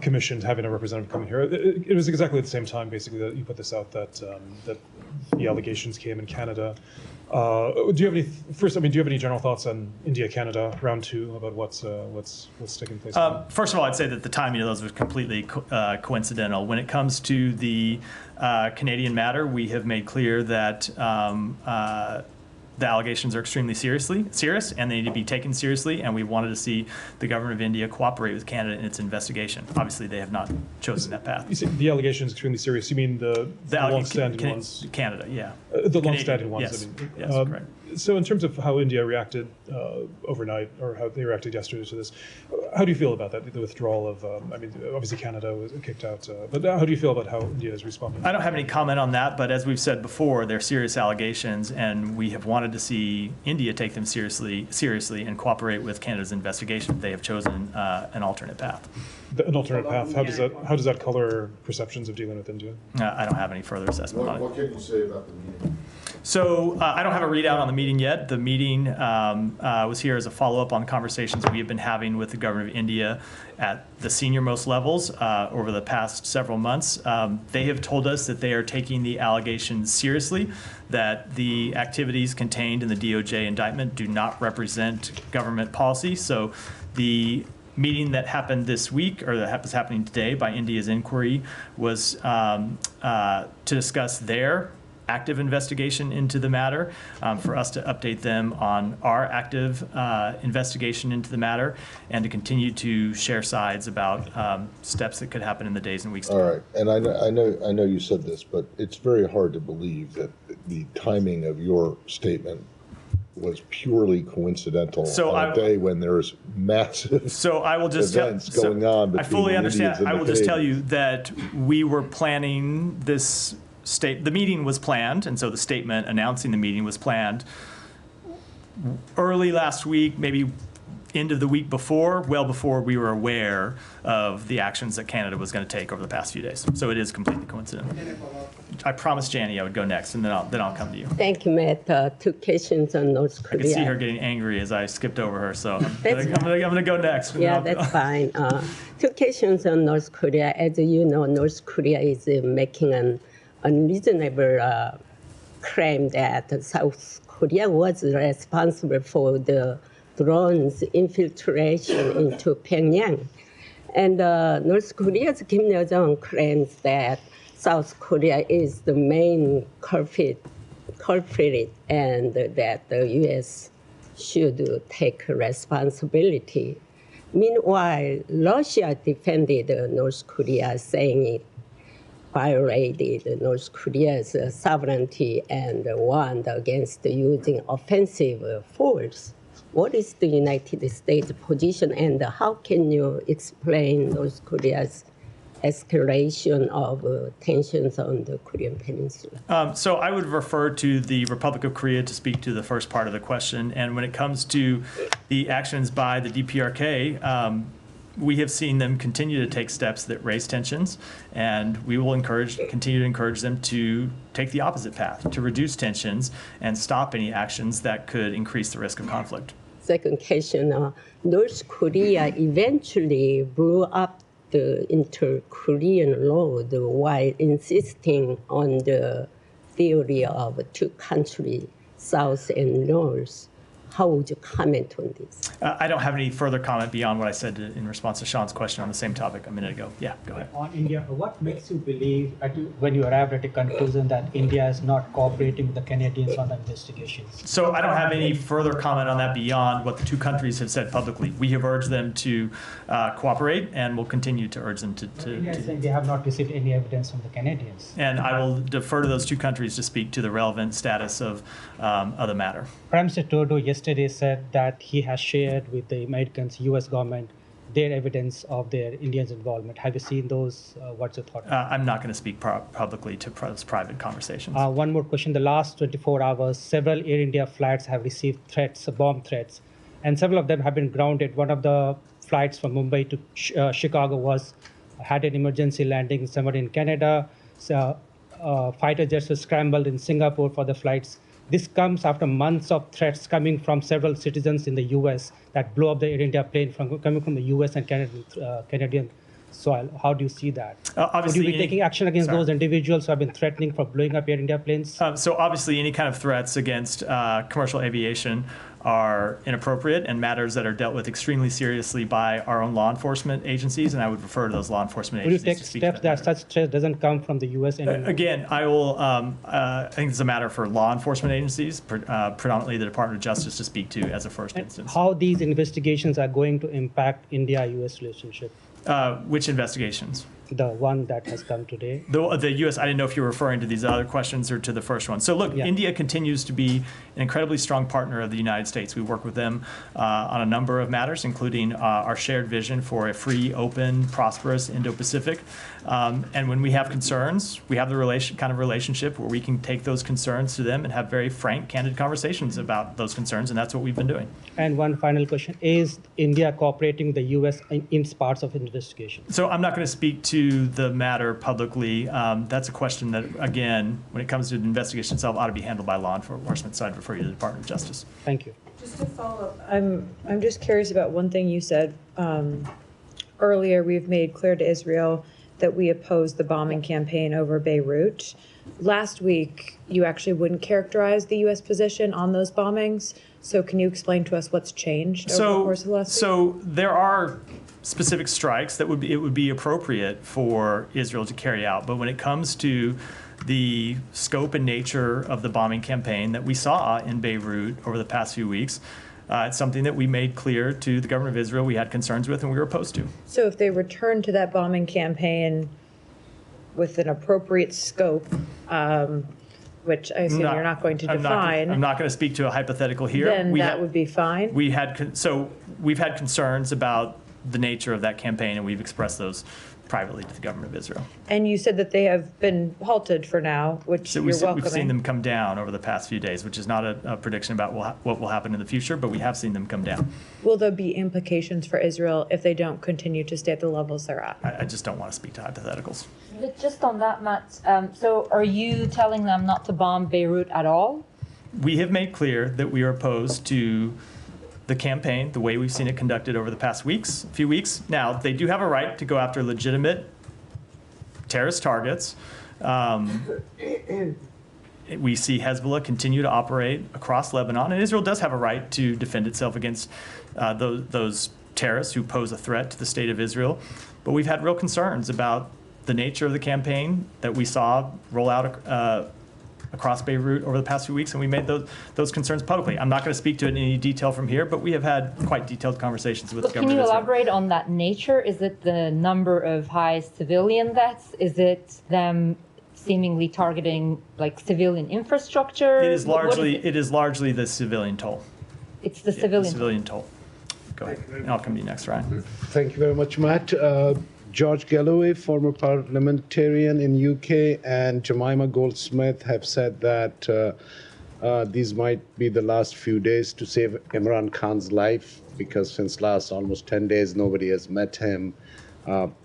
commission having a representative coming here. It was exactly at the same time, basically, that you put this out, that that the allegations came in Canada. Do you have any? First, I mean, do you have any general thoughts on India-Canada round two about what's taking place? First of all, I'd say that the timing of those was completely coincidental. When it comes to the Canadian matter, we have made clear that the allegations are extremely serious, and they need to be taken seriously, and we wanted to see the government of India cooperate with Canada in its investigation. Obviously, they have not chosen that path. You say the allegations extremely serious. You mean the long-standing ones? Canada, yeah. The long-standing ones. Yes, I mean. yes, correct. So in terms of how India reacted overnight, or how they reacted yesterday to this, how do you feel about that, the withdrawal of, I mean, obviously Canada was kicked out, but how do you feel about how India is responding? I don't have any comment on that, but as we've said before, they're serious allegations, and we have wanted to see India take them seriously and cooperate with Canada's investigation. They have chosen an alternate path. An alternate path. How does that color perceptions of dealing with India? I don't have any further assessment on it. What can you say about the meeting? So I don't have a readout on the meeting yet. The meeting was here as a follow-up on conversations we have been having with the government of India at the senior-most levels over the past several months. They have told us that they are taking the allegations seriously, that the activities contained in the DOJ indictment do not represent government policy. So the meeting that happened this week, or that was happening today by India's inquiry, was to discuss their active investigation into the matter, for us to update them on our active investigation into the matter, and to continue to share sides about steps that could happen in the days and weeks to come. All right, and I know you said this, but it's very hard to believe that the timing of your statement was purely coincidental on a day when there's massive events going on between I fully understand. Indians and I will the just tell you Canadians. that we were planning this the meeting was planned, and so the statement announcing the meeting was planned early last week, maybe end of the week before, well before we were aware of the actions that Canada was going to take over the past few days. So it is completely coincidental. I promised Janie I would go next, and then I'll come to you. Thank you, Matt. Two questions on North Korea. I could see her getting angry as I skipped over her, so I'm That's going to go next. Yeah, that's fine. Two questions on North Korea. As you know, North Korea is making an unreasonable claim that South Korea was responsible for the drones infiltration into Pyongyang. And North Korea's Kim Yo-jong claims that South Korea is the main culprit and that the U.S. should take responsibility. Meanwhile, Russia defended North Korea, saying it violated North Korea's sovereignty and warned against using offensive force. What is the United States position, and how can you explain North Korea's escalation of tensions on the Korean Peninsula? So I would refer to the Republic of Korea to speak to the first part of the question. And when it comes to the actions by the DPRK, we have seen them continue to take steps that raise tensions, and we will continue to encourage them to take the opposite path, to reduce tensions and stop any actions that could increase the risk of conflict. Second question, North Korea eventually blew up the inter-Korean road while insisting on the theory of two countries, South and North. How would you comment on this? I don't have any further comment beyond what I said in response to Sean's question on the same topic a minute ago. Yeah, go ahead. On India, what makes you believe, when you arrived at a conclusion that India is not cooperating with the Canadians on the investigations? So I don't have any further comment on that beyond what the two countries have said publicly. We have urged them to cooperate, and will continue to urge them to. India is saying they have not received any evidence from the Canadians. And I will defer to those two countries to speak to the relevant status of the matter. Prime Minister Trudeau yesterday said that he has shared with the Americans, U.S. government, their evidence of their Indians' involvement. Have you seen those? What's your thought? I'm not going to speak publicly to those private conversations. One more question. The last 24 hours, several Air India flights have received threats, bomb threats, and several of them have been grounded. One of the flights from Mumbai to Chicago had an emergency landing somewhere in Canada. So, fighter jets were scrambled in Singapore for the flights. This comes after months of threats coming from several citizens in the U.S. that blew up the Air India plane coming from the U.S. and Canadian soil. How do you see that? Would you be taking action against those individuals who have been threatening for blowing up Air India planes? So obviously any kind of threats against commercial aviation are inappropriate and matters that are dealt with extremely seriously by our own law enforcement agencies, and I would refer to those law enforcement agencies. Will you take steps that such threat doesn't come from the U.S. anymore? Again, I will. I think it's a matter for law enforcement agencies, predominantly the Department of Justice, to speak to as a first instance. How these investigations are going to impact India-U.S. relationship? Which investigations? the one that has come today? The U.S., I didn't know if you were referring to these other questions or to the first one. So look, India continues to be an incredibly strong partner of the United States. We work with them on a number of matters, including our shared vision for a free, open, prosperous Indo-Pacific. And when we have concerns, we have the kind of relationship where we can take those concerns to them and have very frank, candid conversations about those concerns, and that's what we've been doing. And one final question, is India cooperating with the U.S. in parts of investigation? So I'm not going to speak to the matter publicly. That's a question that, again, when it comes to the investigation itself, ought to be handled by law enforcement, so I'd refer you to the Department of Justice. Thank you. Just to follow up, I'm just curious about one thing you said. Earlier, we've made clear to Israel that we oppose the bombing campaign over Beirut. Last week, you actually wouldn't characterize the U.S. position on those bombings. So can you explain to us what's changed over the course of the last week? So there are specific strikes that it would be appropriate for Israel to carry out. But when it comes to the scope and nature of the bombing campaign that we saw in Beirut over the past few weeks, it's something that we made clear to the government of Israel we had concerns with and we were opposed to. So if they return to that bombing campaign with an appropriate scope, which I assume you're not going to define. I'm not going to speak to a hypothetical here. Then that would be fine? We've had concerns about the nature of that campaign, and we've expressed those privately to the government of Israel. And you said that they have been halted for now, which So you're welcoming. we've seen them come down over the past few days, which is not a prediction about what will happen in the future, but we have seen them come down. Will there be implications for Israel if they don't continue to stay at the levels they're at? I just don't want to speak to hypotheticals. But just on that, Matt, so are you telling them not to bomb Beirut at all? We have made clear that we are opposed to the campaign, the way we've seen it conducted over the past few weeks. Now, they do have a right to go after legitimate terrorist targets. We see Hezbollah continue to operate across Lebanon, and Israel does have a right to defend itself against those terrorists who pose a threat to the state of Israel. But we've had real concerns about the nature of the campaign that we saw roll out across Beirut over the past few weeks, and we made those concerns publicly. I'm not going to speak to it in any detail from here, but we have had quite detailed conversations with the government of Israel. Can you elaborate on that nature? Is it the number of high civilian deaths? Is it them seemingly targeting like civilian infrastructure? It is largely the civilian toll. It's the civilian toll. Go ahead. And I'll come to you next, Ryan. Thank you very much, Matt. George Galloway, former parliamentarian in UK, and Jemima Goldsmith have said that these might be the last few days to save Imran Khan's life, because since last almost 10 days, nobody has met him.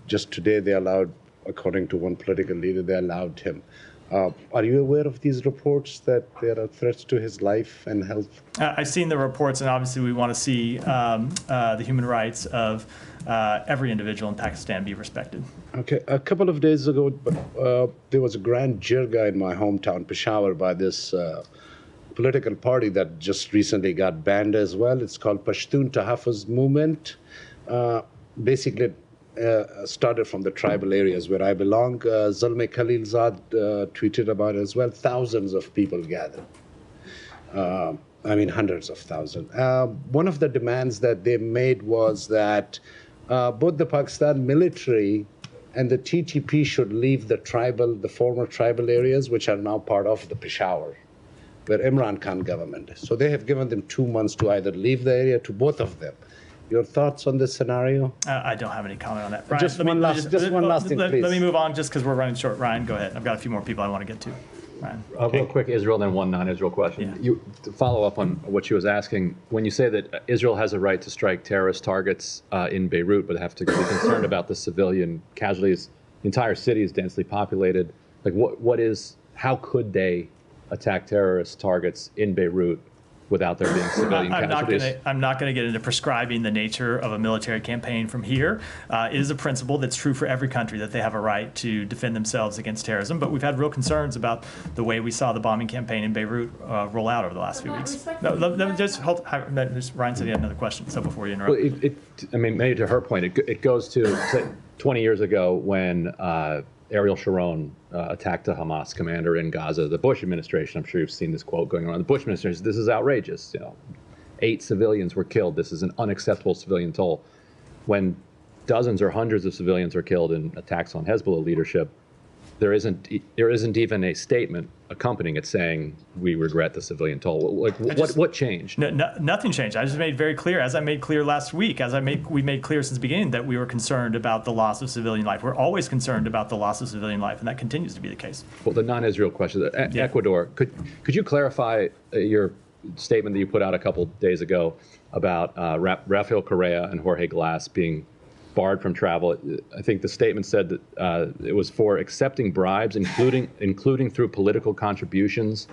Just today, they allowed, according to one political leader, they allowed him. Are you aware of these reports that there are threats to his life and health? I've seen the reports, and obviously we want to see the human rights of every individual in Pakistan be respected. Okay, a couple of days ago, there was a grand jirga in my hometown, Peshawar, by this political party that just recently got banned as well. It's called Pashtun Tahaffuz Movement. Basically, started from the tribal areas where I belong. Zalmay Khalilzad tweeted about it as well. Thousands of people gathered. Hundreds of thousands. One of the demands that they made was that both the Pakistan military and the TTP should leave the former tribal areas, which are now part of the Peshawar, where Imran Khan government is. So they have given them 2 months to either leave the area, to both of them. Your thoughts on this scenario? I don't have any comment on that. Ryan, Just one last thing, please. Let me move on just because we're running short. Ryan, go ahead. I've got a few more people I want to get to. Ryan. Real quick, Israel, then one non-Israel question. Yeah. To follow up on what she was asking, when you say that Israel has a right to strike terrorist targets in Beirut, but have to be concerned about the civilian casualties, the entire city is densely populated. Like, how could they attack terrorist targets in Beirut without there being civilian casualties? I'm not going to get into prescribing the nature of a military campaign from here. It is a principle that's true for every country, that they have a right to defend themselves against terrorism. But we've had real concerns about the way we saw the bombing campaign in Beirut roll out over the last few weeks. No, let me just hold. Ryan said he had another question, so before you interrupt. Well, maybe to her point, it goes to 20 years ago when Ariel Sharon attacked a Hamas commander in Gaza. The Bush administration, I'm sure you've seen this quote going around. The Bush administration, this is outrageous. 8 civilians were killed. This is an unacceptable civilian toll. When dozens or hundreds of civilians are killed in attacks on Hezbollah leadership, there isn't even a statement accompanying it saying we regret the civilian toll. Like what changed? Nothing changed. I just made very clear, as I made clear last week, we made clear since the beginning that we were concerned about the loss of civilian life. We're always concerned about the loss of civilian life, and that continues to be the case. Well, the non-Israel question, Ecuador, could you clarify your statement that you put out a couple days ago about Rafael Correa and Jorge Glass being barred from travel? I think the statement said that it was for accepting bribes, including through political contributions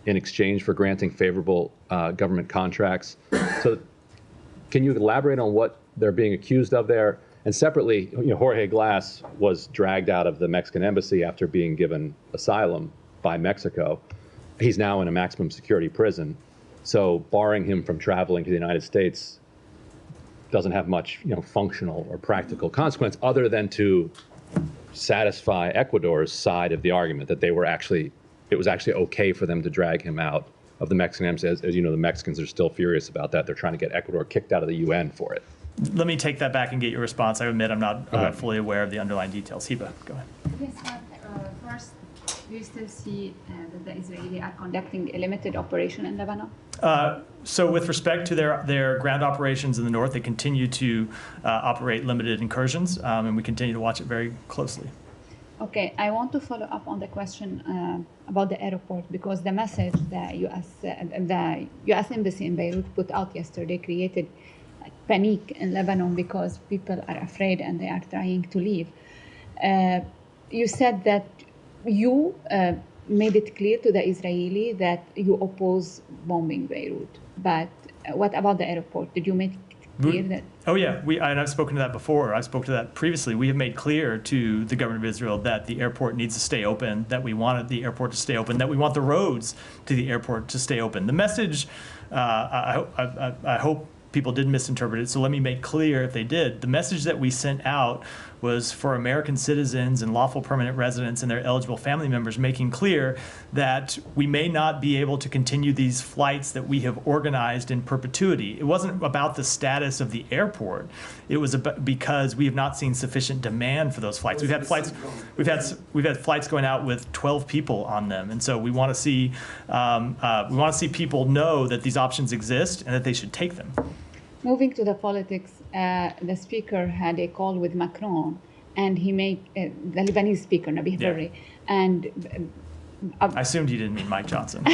in exchange for granting favorable government contracts. So can you elaborate on what they're being accused of there? And separately, Jorge Glass was dragged out of the Mexican embassy after being given asylum by Mexico. He's now in a maximum security prison. So barring him from traveling to the United States doesn't have much, functional or practical consequence other than to satisfy Ecuador's side of the argument that it was actually okay for them to drag him out of the Mexican embassy. As you know, the Mexicans are still furious about that. They're trying to get Ecuador kicked out of the UN for it. Let me take that back and get your response. I admit I'm not fully aware of the underlying details. Hiba, go ahead. Yes, first, do you still see that the Israelis are conducting a limited operation in Lebanon? So with respect to their ground operations in the north, they continue to operate limited incursions, and we continue to watch it very closely. Okay, I want to follow up on the question about the airport, because the message the U.S. Embassy in Beirut put out yesterday created panic in Lebanon because people are afraid and they are trying to leave. You said that you made it clear to the Israeli that you oppose bombing Beirut. But what about the airport? Did you make it clear that? Oh, yeah. And I've spoken to that before. I spoke to that previously. We have made clear to the government of Israel that the airport needs to stay open, that we wanted the airport to stay open, that we want the roads to the airport to stay open. The message, I hope people didn't misinterpret it, so let me make clear if they did. The message that we sent out was for American citizens and lawful permanent residents and their eligible family members, making clear that we may not be able to continue these flights that we have organized in perpetuity. It wasn't about the status of the airport. It was because we have not seen sufficient demand for those flights. We've had flights going out with 12 people on them, and so we want to see people know that these options exist and that they should take them. Moving to the politics, the speaker had a call with Macron, and he made the Lebanese speaker, Nabi Berri, and I assumed you didn't mean Mike Johnson.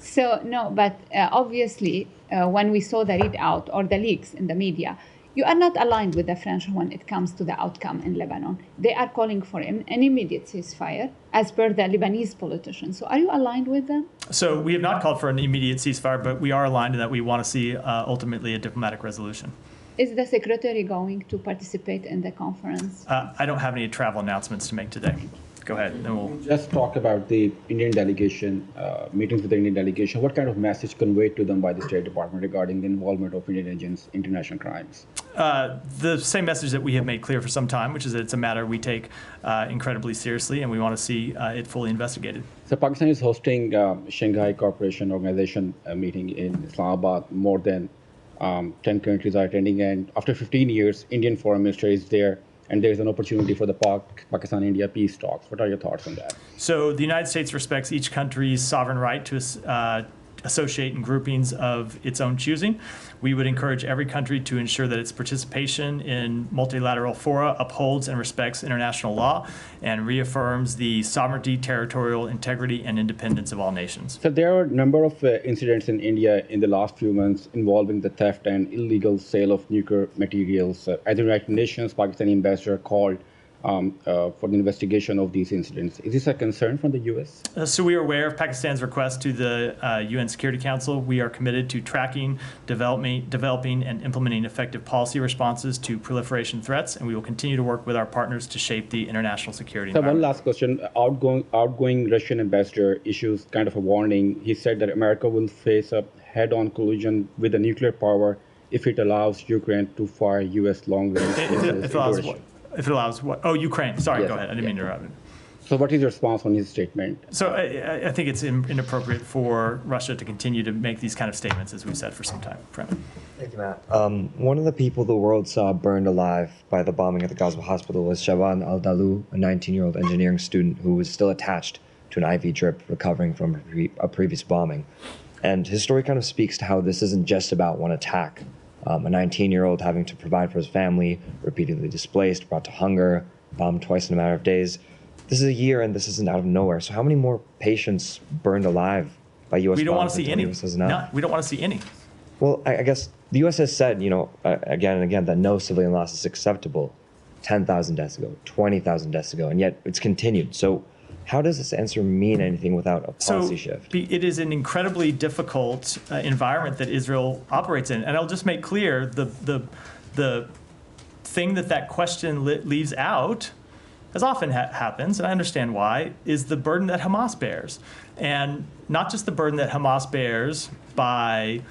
So no, but obviously, when we saw the readout or the leaks in the media, you are not aligned with the French when it comes to the outcome in Lebanon. They are calling for an immediate ceasefire, as per the Lebanese politicians. So are you aligned with them? So we have not called for an immediate ceasefire, but we are aligned in that we want to see ultimately a diplomatic resolution. Is the secretary going to participate in the conference? I don't have any travel announcements to make today. Go ahead, and then we'll just talk about the Indian delegation, meetings with the Indian delegation. What kind of message conveyed to them by the State Department regarding the involvement of Indian agents in international crimes? The same message that we have made clear for some time, which is that it's a matter we take incredibly seriously, and we want to see it fully investigated. So Pakistan is hosting Shanghai Cooperation Organization meeting in Islamabad. More than 10 countries are attending, and after 15 years, Indian foreign minister is there. And there's an opportunity for the Pakistan-India peace talks. What are your thoughts on that? So the United States respects each country's sovereign right to associate in groupings of its own choosing. We would encourage every country to ensure that its participation in multilateral fora upholds and respects international law and reaffirms the sovereignty, territorial integrity, and independence of all nations. So there are a number of incidents in India in the last few months involving the theft and illegal sale of nuclear materials. As the United Nations, Pakistani ambassador called for the investigation of these incidents. Is this a concern from the U.S.? So we are aware of Pakistan's request to the UN Security Council. We are committed to tracking, developing, and implementing effective policy responses to proliferation threats, and we will continue to work with our partners to shape the international security environment. One last question. Outgoing Russian ambassador issues kind of a warning. He said that America will face a head-on collision with a nuclear power if it allows Ukraine to fire U.S. long-range missiles. If it allows what? Oh, Ukraine. Sorry, yes, go ahead. I didn't mean to interrupt. So what is your response on his statement? So I think it's inappropriate for Russia to continue to make these kind of statements, as we've said for some time. Thank you, Matt. One of the people the world saw burned alive by the bombing at the Gaza hospital was Shaban Al-Dalu, a 19-year-old engineering student who was still attached to an IV drip recovering from a previous bombing. And his story kind of speaks to how this isn't just about one attack. A 19-year-old having to provide for his family, repeatedly displaced, brought to hunger, bombed twice in a matter of days. This is a year, and this isn't out of nowhere. So how many more patients burned alive by U.S. We don't want bombs to see until any. US is enough? No, we don't want to see any. Well, I guess the U.S. has said, again and again, that no civilian loss is acceptable. 10,000 deaths ago, 20,000 deaths ago, and yet it's continued. So how does this answer mean anything without a policy shift? It is an incredibly difficult environment that Israel operates in. And I'll just make clear the thing that question leaves out, as often happens, and I understand why, is the burden that Hamas bears. And not just the burden that Hamas bears by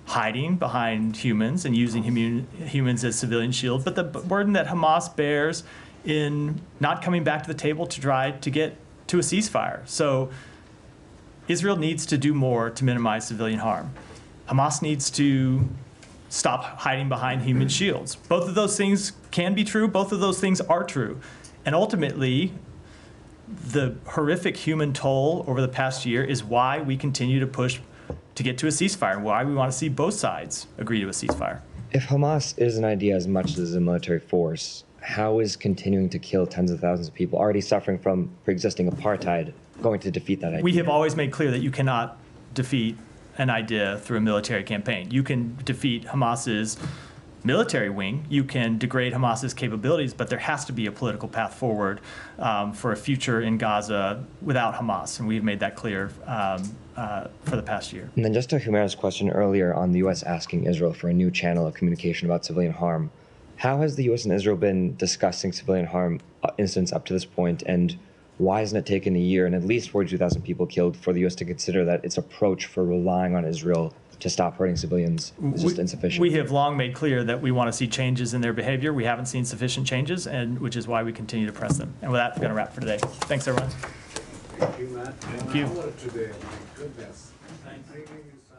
hiding behind humans and using humans as civilian shield, but the burden that Hamas bears in not coming back to the table to try to get to a ceasefire. So Israel needs to do more to minimize civilian harm. Hamas needs to stop hiding behind human shields. Both of those things can be true. Both of those things are true. And ultimately, the horrific human toll over the past year is why we continue to push to get to a ceasefire, and why we want to see both sides agree to a ceasefire. If Hamas is an idea as much as a military force, how is continuing to kill tens of thousands of people already suffering from pre-existing apartheid going to defeat that idea? We have always made clear that you cannot defeat an idea through a military campaign. You can defeat Hamas's military wing, you can degrade Hamas's capabilities, but there has to be a political path forward for a future in Gaza without Hamas, and we've made that clear for the past year. And then just to Humera's question earlier on the U.S. asking Israel for a new channel of communication about civilian harm, how has the U.S. and Israel been discussing civilian harm incidents up to this point, and why hasn't it taken a year and at least 42,000 people killed for the U.S. to consider that its approach for relying on Israel to stop hurting civilians is just insufficient? We have long made clear that we want to see changes in their behavior. We haven't seen sufficient changes, and which is why we continue to press them. And with that, we're going to wrap for today. Thanks, everyone. Thank you, Matt. Thank you. Today, my goodness. Thank you.